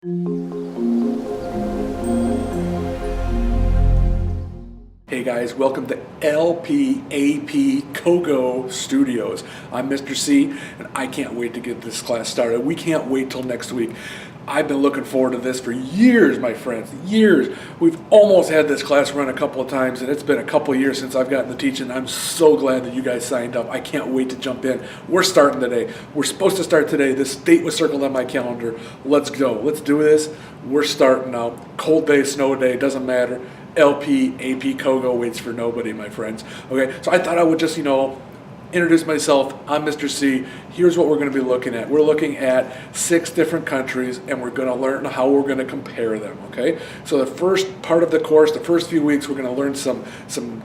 Hey guys, welcome to APCoGo Studios. I'm Mr. C, and I can't wait to get this class started. We can't wait till next week. I've been looking forward to this for years, my friends, years. We've almost had this class run a couple of times, and it's been a couple of years since I've gotten to teaching. I'm so glad that you guys signed up. I can't wait to jump in. We're starting today. We're supposed to start today. This date was circled on my calendar. Let's go. Let's do this. We're starting now. Cold day, snow day, doesn't matter. APCoGo waits for nobody, my friends. Okay, so I thought I would just, introduce myself. I'm Mr. C. Here's what we're going to be looking at. We're looking at 6 different countries, and we're going to learn how we're going to compare them, okay? So the first part of the course, the first few weeks, we're going to learn some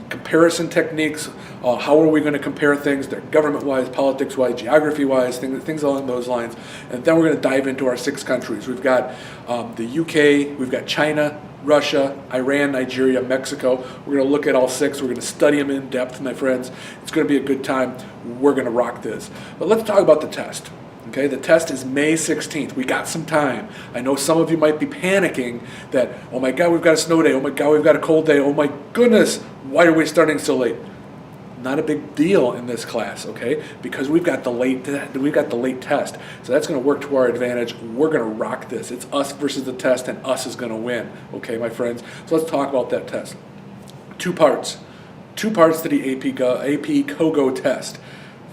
comparison techniques. How are we going to compare things? They're government-wise, politics-wise, geography-wise, things along those lines. And then we're going to dive into our 6 countries. We've got the UK, we've got China, Russia, Iran, Nigeria, Mexico. We're going to look at all 6. We're going to study them in depth, my friends. It's going to be a good time. We're going to rock this. But let's talk about the test. Okay, the test is May 16th. We got some time. I know some of you might be panicking that, oh my God, we've got a snow day. Oh my God, we've got a cold day. Oh my goodness, why are we starting so late? Not a big deal in this class, okay? Because we've got the late test. So that's going to work to our advantage. We're going to rock this. It's us versus the test, and us is going to win, okay, my friends? So let's talk about that test. 2 parts. 2 parts to the APCoGo test.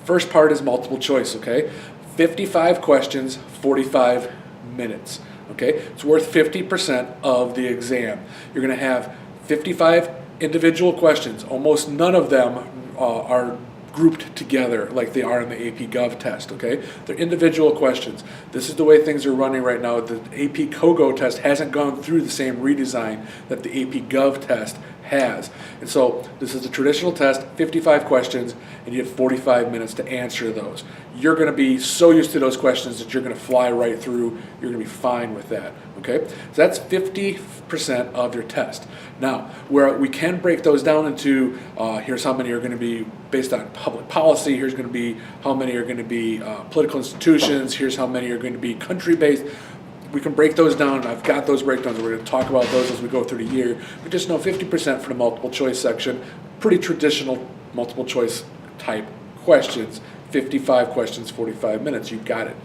First part is multiple choice, okay? 55 questions, 45 minutes, okay? It's worth 50% of the exam. You're going to have 55 individual questions. Almost none of them are grouped together like they are in the APGov test, okay? They're individual questions. This is the way things are running right now. The APCoGo test hasn't gone through the same redesign that the APGov test has. And so this is a traditional test, 55 questions, and you have 45 minutes to answer those. You're going to be so used to those questions that you're going to fly right through. You're going to be fine with that, okay? So that's 50% of your test. Now, where we can break those down into, here's how many are going to be based on public policy, here's going to be how many are going to be political institutions, here's how many are going to be country-based. We can break those down. I've got those breakdowns. We're going to talk about those as we go through the year. But just know 50% for the multiple choice section. Pretty traditional multiple choice type questions. 55 questions, 45 minutes. You've got it.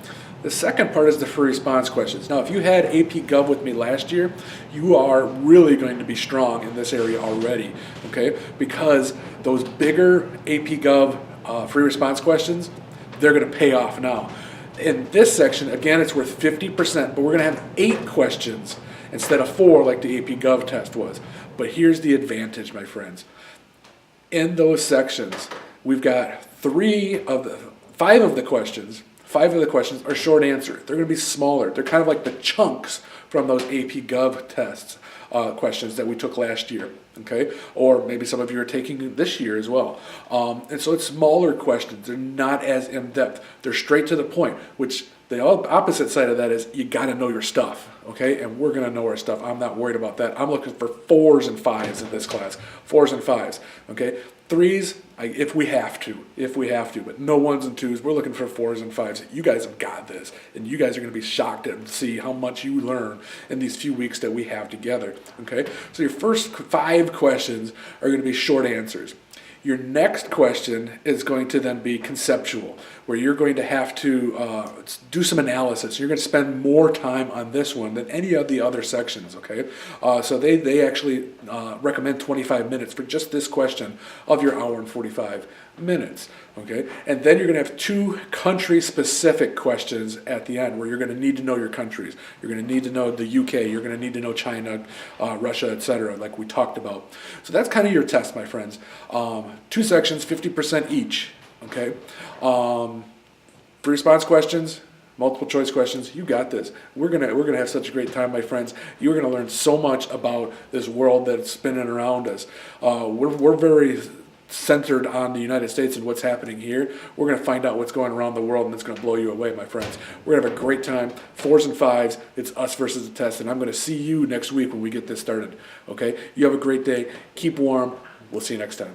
The second part is the free response questions. Now, if you had APGov with me last year, you are really going to be strong in this area already, okay? Because those bigger APGov free response questions, they're going to pay off now. In this section, again, it's worth 50%, but we're going to have 8 questions instead of 4 like the APGov test was. But here's the advantage, my friends. In those sections, we've got 5 of the questions are short answer. They're going to be smaller. They're kind of like the chunks from those APGov tests. Questions that we took last year, okay? Or maybe some of you are taking this year as well. And so it's smaller questions. They're not as in-depth. They're straight to the point, which the opposite side of that is you got to know your stuff, okay? And we're going to know our stuff. I'm not worried about that. I'm looking for 4s and 5s in this class. 4s and 5s, okay? 3s, if we have to, but no 1s and 2s. We're looking for 4s and 5s. You guys have got this, and you guys are going to be shocked to see how much you learn in these few weeks that we have together, okay? So your first 5 questions are going to be short answers. Your next question is going to then be conceptual, where you're going to have to do some analysis. You're going to spend more time on this one than any of the other sections, okay? So they actually recommend 25 minutes for just this question of your hour and 45 minutes, okay? And then you're going to have 2 country-specific questions at the end where you're going to need to know your countries. You're going to need to know the UK. You're going to need to know China, Russia, etc., like we talked about. So that's kind of your test, my friends. 2 sections, 50% each, okay? Free response questions, multiple choice questions, you got this. We're gonna have such a great time, my friends. You're gonna learn so much about this world that's spinning around us. We're very centered on the United States and what's happening here. We're going to find out what's going around the world, and it's going to blow you away, my friends. We're going to have a great time. 4s and 5s, it's us versus the test, and I'm going to see you next week when we get this started, okay? You have a great day. Keep warm. We'll see you next time.